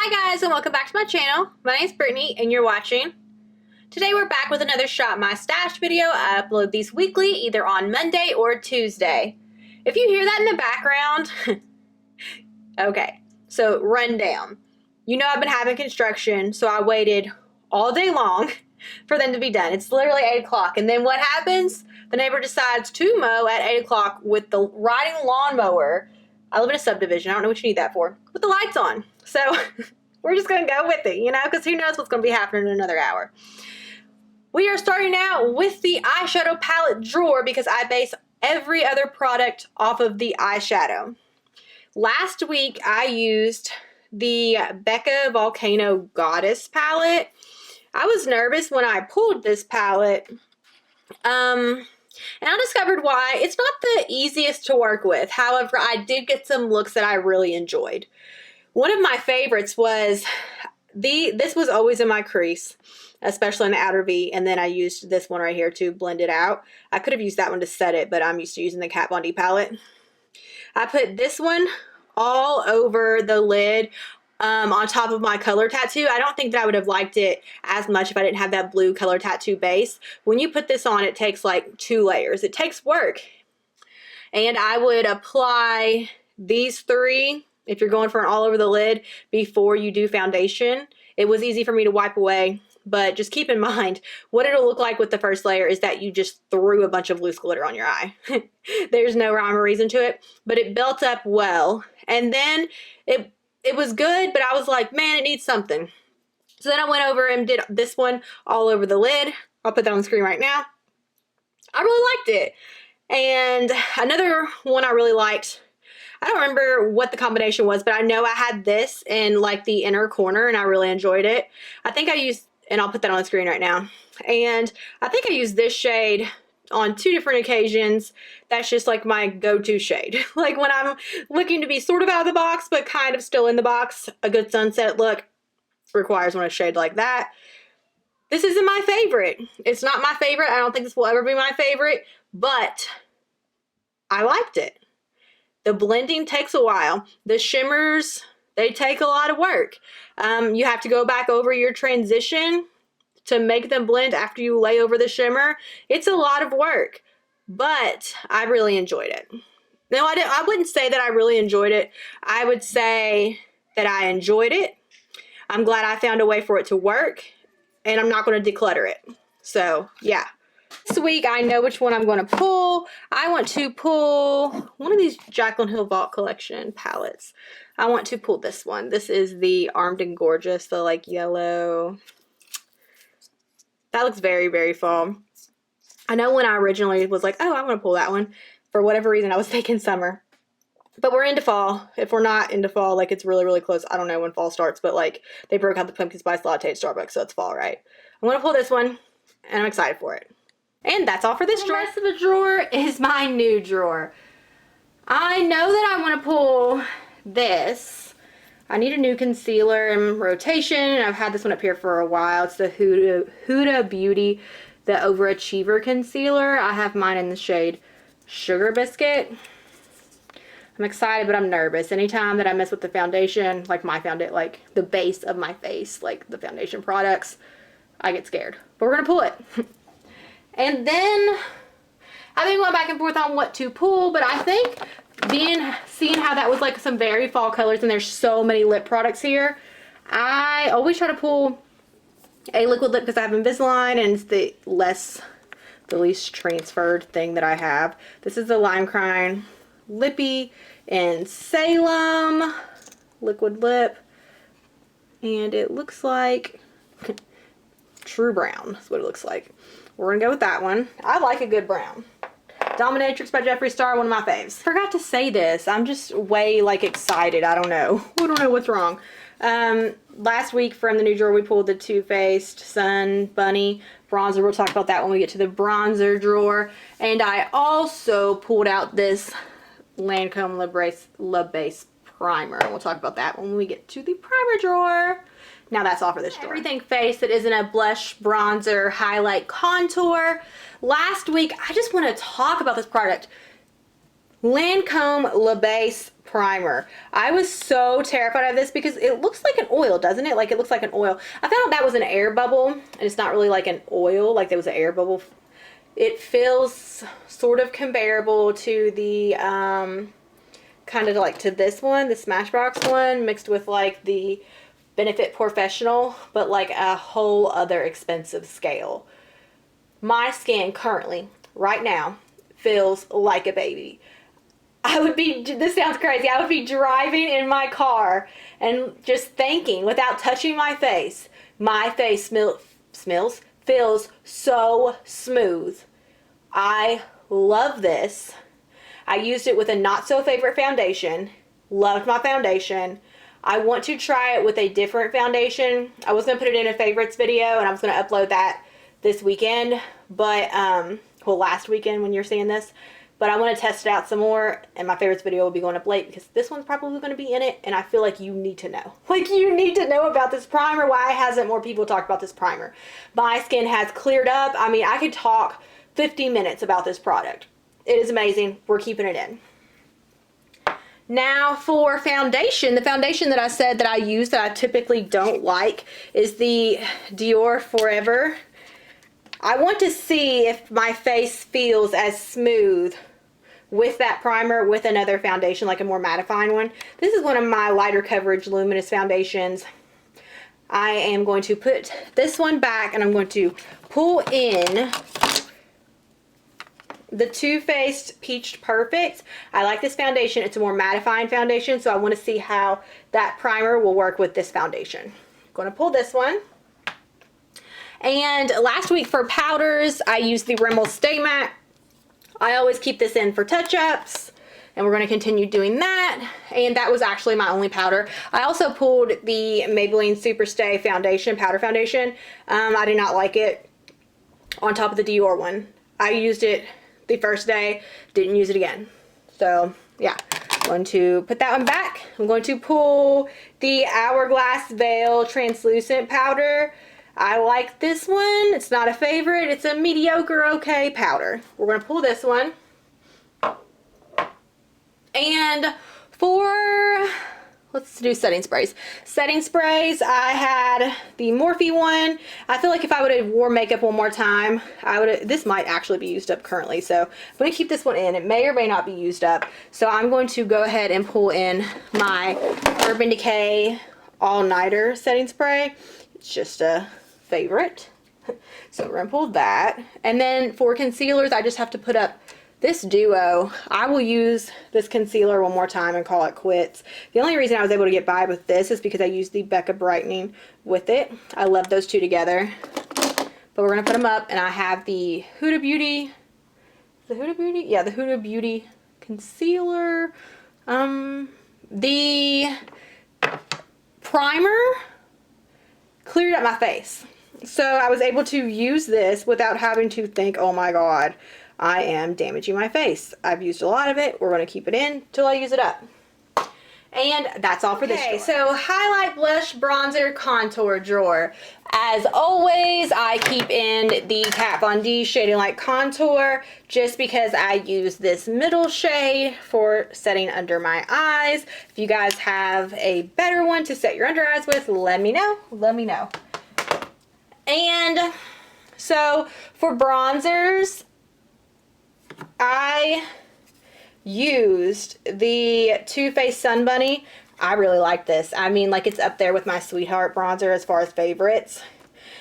Hi guys and welcome back to my channel. My name is Brittany and you're watching. Today we're back with another Shop My Stash video. I upload these weekly either on Monday or Tuesday. If you hear that in the background, okay, so rundown. You know I've been having construction, so I waited all day long for them to be done. It's literally 8 o'clock and then what happens? The neighbor decides to mow at 8 o'clock with the riding lawnmower. I live in a subdivision. I don't know what you need that for. With the lights on. So we're just going to go with it, you know, because who knows what's going to be happening in another hour. We are starting out with the eyeshadow palette drawer because I base every other product off of the eyeshadow. Last week I used the Becca Volcano Goddess palette. I was nervous when I pulled this palette. And I discovered why. It's not the easiest to work with. However, I did get some looks that I really enjoyed. One of my favorites was this was always in my crease, especially in the outer V, and then I used this one right here to blend it out. I could have used that one to set it, but I'm used to using the Kat Von D palette. I put this one all over the lid on top of my color tattoo. I don't think that I would have liked it as much if I didn't have that blue color tattoo base. When you put this on, it takes like 2 layers. It takes work. And I would apply these 3 if you're going for an all over the lid before you do foundation. It was easy for me to wipe away, but just keep in mind what it'll look like with the first layer is that you just threw a bunch of loose glitter on your eye. There's no rhyme or reason to it, but it built up well. And then it was good, but I was like, man, it needs something. So then I went over and did this one all over the lid. I'll put that on the screen right now. I really liked it. And another one I really liked, I don't remember what the combination was, but I know I had this in like the inner corner and I really enjoyed it. I think I used, and I'll put that on the screen right now. And I think I used this shade on 2 different occasions. That's just like my go-to shade. Like when I'm looking to be sort of out of the box, but kind of still in the box, a good sunset look requires one a shade like that. This isn't my favorite. It's not my favorite. I don't think this will ever be my favorite, but I liked it. The blending takes a while. The shimmers, they take a lot of work. You have to go back over your transition to make them blend after you lay over the shimmer. It's a lot of work, but I really enjoyed it. No, I wouldn't say that I really enjoyed it. I would say that I enjoyed it. I'm glad I found a way for it to work, and I'm not going to declutter it. So, yeah. This week, I know which one I'm going to pull. I want to pull one of these Jaclyn Hill Vault Collection palettes. I want to pull this one. This is the Armed and Gorgeous, the like yellow. That looks very, very fall. I know when I originally was like, oh, I want to pull that one. For whatever reason, I was thinking summer. But we're into fall. If we're not into fall, like it's really, really close. I don't know when fall starts, but like they broke out the pumpkin spice latte at Starbucks, so it's fall, right? I'm going to pull this one, and I'm excited for it. And that's all for this drawer. The rest of the drawer is my new drawer. I know that I want to pull this. I need a new concealer in rotation. I've had this one up here for a while. It's the Huda Beauty, the Overachiever Concealer. I have mine in the shade Sugar Biscuit. I'm excited, but I'm nervous. Anytime that I mess with the foundation, like like the base of my face, like the foundation products, I get scared. But we're going to pull it. And then I've been going back and forth on what to pull, but I think seeing how that was like some very fall colors and there's so many lip products here, I always try to pull a liquid lip because I have Invisalign and it's the least transferred thing that I have. This is the Lime Crime Lippy in Salem liquid lip, and it looks like True Brown is what it looks like. We're gonna go with that one. I like a good brown. Dominatrix by Jeffree Star, one of my faves. Forgot to say this. I'm just way like excited. I don't know. I don't know what's wrong. Last week from the new drawer we pulled the Too Faced Sun Bunny bronzer. We'll talk about that when we get to the bronzer drawer. And I also pulled out this Lancome Le Base primer. We'll talk about that when we get to the primer drawer. Now that's all for this drawer. Everything face that isn't a blush, bronzer, highlight, contour. Last week, I just want to talk about this product. Lancome Le Base primer. I was so terrified of this because it looks like an oil, doesn't it? Like it looks like an oil. I found out that was an air bubble, and it's not really like an oil, like there was an air bubble. It feels sort of comparable to the, kind of like to this one, the Smashbox one, mixed with like the Benefit Professional, but like a whole other expensive scale. My skin currently, right now, feels like a baby. I would be, this sounds crazy, I would be driving in my car and just thinking, without touching my face feels so smooth. I love this. I used it with a not so favorite foundation. Loved my foundation. I want to try it with a different foundation. I was going to put it in a favorites video, and I was going to upload that this weekend, but, well, last weekend when you're seeing this. But I want to test it out some more, and my favorites video will be going up late because this one's probably going to be in it, and I feel like you need to know. Like, you need to know about this primer. Why hasn't more people talked about this primer? My skin has cleared up. I mean, I could talk 50 minutes about this product. It is amazing. We're keeping it in. Now for foundation, the foundation that I said that I use that I typically don't like is the Dior Forever. I want to see if my face feels as smooth with that primer with another foundation, like a more mattifying one. This is one of my lighter coverage luminous foundations. I am going to put this one back, and I'm going to pull in the Too Faced Peached Perfect. I like this foundation. It's a more mattifying foundation, so I want to see how that primer will work with this foundation. I'm going to pull this one. And last week for powders, I used the Rimmel Stay Matte. I always keep this in for touch-ups, and we're going to continue doing that. And that was actually my only powder. I also pulled the Maybelline Superstay foundation, powder foundation. I did not like it on top of the Dior one. I used it the first day, didn't use it again. So yeah, I'm going to put that one back. I'm going to pull the Hourglass Veil translucent powder. I like this one. It's not a favorite. It's a mediocre okay powder. We're going to pull this one. And for, let's do setting sprays. Setting sprays, I had the Morphe one. I feel like if I would have wore makeup one more time, I would have, this might actually be used up currently. So I'm going to keep this one in. It may or may not be used up. So I'm going to go ahead and pull in my Urban Decay All Nighter setting spray. It's just a favorite. So we're going to pull that. And then for concealers, I just have to put up this duo. I will use this concealer one more time and call it quits. The only reason I was able to get by with this is because I used the Becca Brightening with it. I love those two together. But we're going to put them up, and I have the Huda Beauty. The Huda Beauty? Yeah, the Huda Beauty concealer. The primer cleared up my face. So I was able to use this without having to think, oh my god, I am damaging my face. I've used a lot of it. We're going to keep it in till I use it up. And that's all for this drawer. So highlight, blush, bronzer, contour drawer. As always, I keep in the Kat Von D Shading Light Contour just because I use this middle shade for setting under my eyes. If you guys have a better one to set your under eyes with, let me know. Let me know. And so for bronzers, I used the Too Faced Sun Bunny. I really like this. I mean, like, it's up there with my Sweetheart bronzer as far as favorites.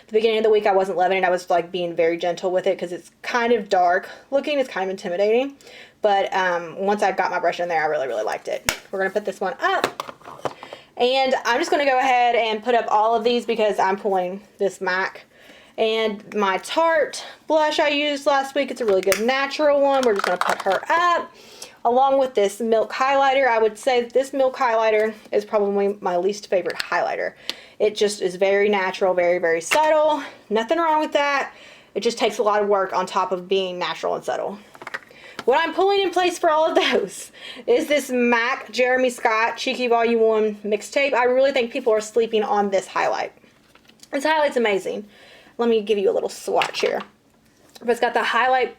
At the beginning of the week, I wasn't loving it. I was like being very gentle with it because it's kind of dark looking. It's kind of intimidating. But once I got my brush in there, I really, really liked it. We're going to put this one up. And I'm just going to go ahead and put up all of these because I'm pulling this MAC. And my Tarte blush I used last week. It's a really good natural one. We're just going to put her up. Along with this Milk highlighter. I would say that this Milk highlighter is probably my least favorite highlighter. It just is very natural, very, very subtle. Nothing wrong with that. It just takes a lot of work on top of being natural and subtle. What I'm pulling in place for all of those is this MAC Jeremy Scott Cheeky Volume 1 mixtape. I really think people are sleeping on this highlight. This highlight's amazing. Let me give you a little swatch here. But it's got the highlight,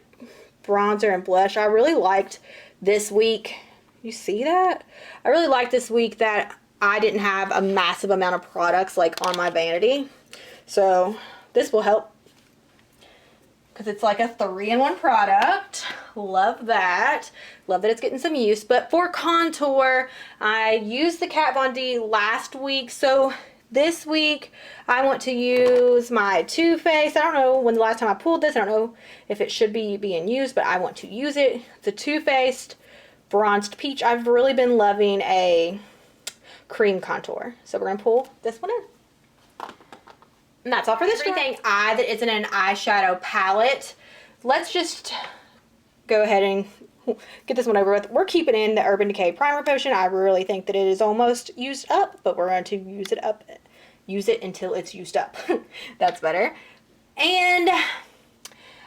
bronzer, and blush. I really liked this week You see that? I really like this week that I didn't have a massive amount of products like on my vanity. So this will help because it's like a 3-in-1 product. Love that. Love that it's getting some use. But for contour, I used the Kat Von D last week. So this week, I want to use my Too Faced. I don't know when the last time I pulled this. I don't know if it should be being used, but I want to use it. The Too Faced Bronzed Peach. I've really been loving a cream contour. So we're going to pull this one in. And that's all for this everything that isn't an eyeshadow palette. Let's just go ahead and get this one over with. We're keeping in the Urban Decay Primer Potion. I really think that it is almost used up, but we're going to use it until it's used up. That's better. And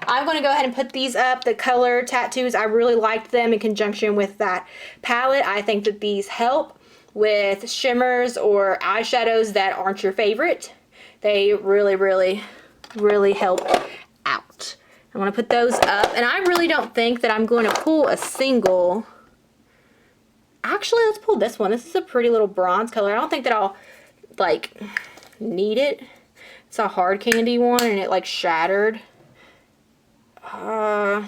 I'm going to go ahead and put these up. The color tattoos, I really liked them in conjunction with that palette. I think that these help with shimmers or eyeshadows that aren't your favorite. They really, really, really help out. I'm going to put those up, and I really don't think that I'm going to pull a single. Actually, let's pull this one. This is a pretty little bronze color. I don't think that I'll, like, need it. It's a hard candy one, and it, like, shattered. Well,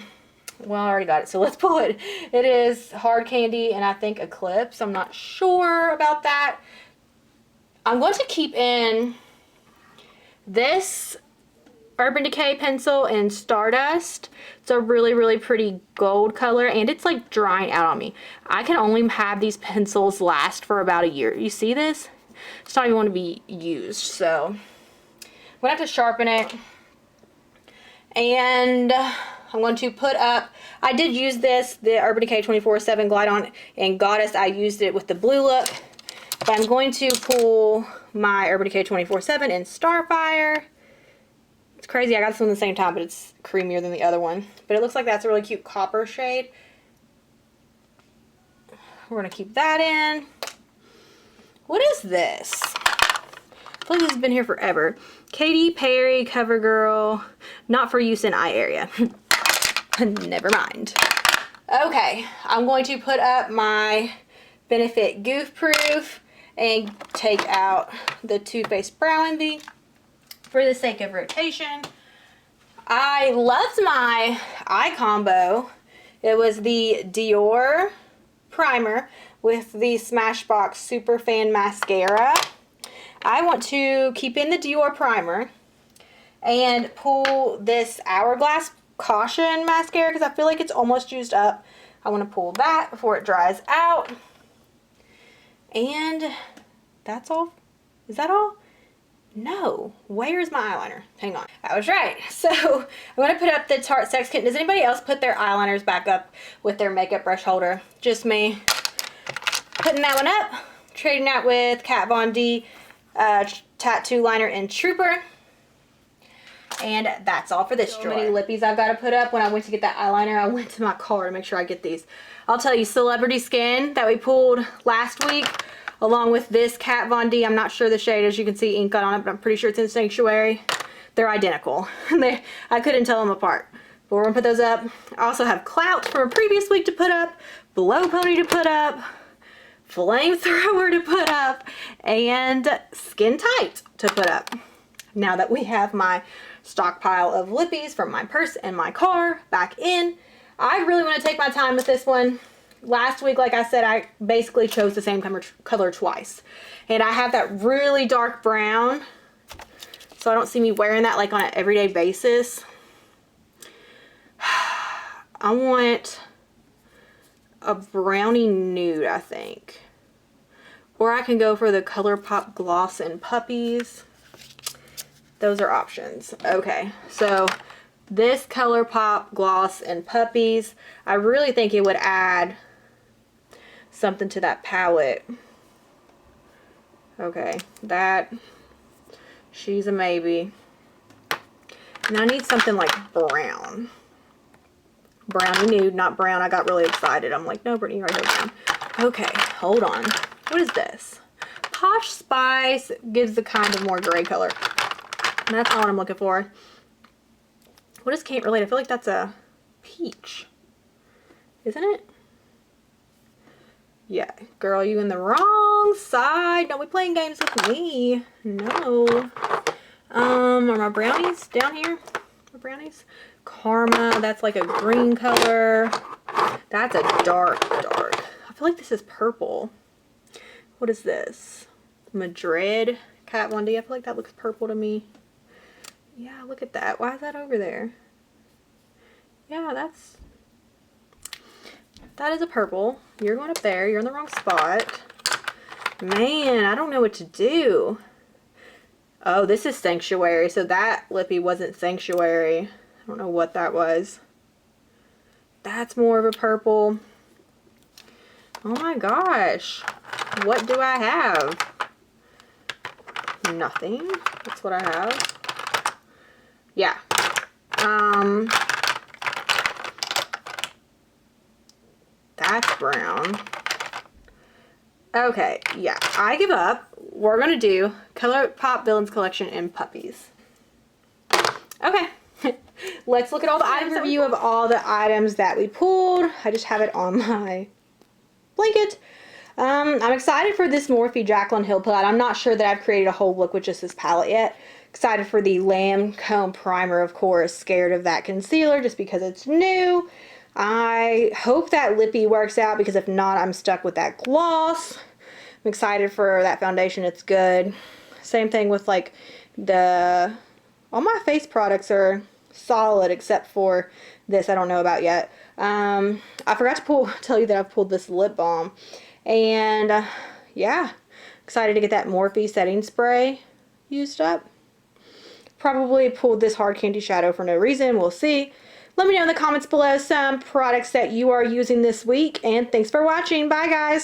I already got it, so let's pull it. It is hard candy, and I think Eclipse. I'm not sure about that. I'm going to keep in this Urban Decay pencil in Stardust. It's a really, really pretty gold color, and it's like drying out on me. I can only have these pencils last for about a year. You see this? It's not even going to be used, so I'm going to have to sharpen it. And I'm going to put up, I did use this, the Urban Decay 24/7 Glide On in Goddess. I used it with the blue look. But I'm going to pull my Urban Decay 24/7 in Starfire. It's crazy, I got this one at the same time, but it's creamier than the other one. But it looks like that's a really cute copper shade. We're going to keep that in. What is this? I feel like this has been here forever. Katy Perry CoverGirl, not for use in eye area. Never mind. Okay, I'm going to put up my Benefit Goof Proof and take out the Too Faced Brow Envy for the sake of rotation. I loved my eye combo. It was the Dior primer with the Smashbox Super Fan Mascara. I want to keep in the Dior primer and pull this Hourglass Caution mascara because I feel like it's almost used up. I want to pull that before it dries out. And that's all. Is that all? No. Where's my eyeliner? Hang on. I was right. So I'm going to put up the Tarte Sex Kitten. Does anybody else put their eyeliners back up with their makeup brush holder? Just me. Putting that one up. Trading out with Kat Von D Tattoo Liner in Trooper. And that's all for this drawer. So many lippies I've got to put up. When I went to get that eyeliner, I went to my car to make sure I get these. I'll tell you, Celebrity Skin that we pulled last week, along with this Kat Von D. I'm not sure the shade, as you can see, ink got on it, but I'm pretty sure it's in Sanctuary. They're identical. I couldn't tell them apart. But we're going to put those up. I also have Clout from a previous week to put up, Blow Pony to put up, Flamethrower to put up, and Skin Tight to put up. Now that we have my stockpile of lippies from my purse and my car back in, I really want to take my time with this one. Last week, like I said, I basically chose the same color twice. And I have that really dark brown, so I don't see me wearing that like on an everyday basis. I want a brownie nude, I think. Or I can go for the ColourPop Gloss and Puppies. Those are options. Okay, so this ColourPop Gloss and Puppies, I really think it would add something to that palette. Okay, that, she's a maybe. And I need something like brown. Brownie nude, not brown. I got really excited. I'm like, no, Brittany, right here, brown. Okay, hold on. What is this? Posh Spice gives the kind of more gray color. And that's not what I'm looking for. What is Can't Relate? I feel like that's a peach. Isn't it? Yeah, girl, you in the wrong side. Don't be playing games with me. No. Are my brownies down here? My brownies? Karma, that's like a green color. That's a dark. I feel like this is purple. What is this? Madrid Kat Von D. I feel like that looks purple to me. Yeah, look at that. Why is that over there? Yeah, that is a purple. You're going up there. You're in the wrong spot. Man, I don't know what to do. Oh, this is Sanctuary. So that lippy wasn't Sanctuary. I don't know what that was. That's more of a purple. Oh my gosh. What do I have? Nothing. That's what I have. Yeah. That's brown. Okay, yeah, I give up. We're gonna do ColourPop Villains Collection and Puppies. Okay, let's look at all the items. Review of all the items that we pulled. I just have it on my blanket. I'm excited for this Morphe Jaclyn Hill palette. I'm not sure that I've created a whole look with just this palette yet. Excited for the Lancome primer, of course. Scared of that concealer just because it's new. I hope that lippy works out because if not, I'm stuck with that gloss. I'm excited for that foundation. It's good. Same thing with like all my face products are solid except for this I don't know about yet. I forgot to tell you that I've pulled this lip balm. And yeah, excited to get that Morphe setting spray used up. Probably pulled this hard candy shadow for no reason. We'll see. Let me know in the comments below some products that you are using this week. And thanks for watching. Bye, guys.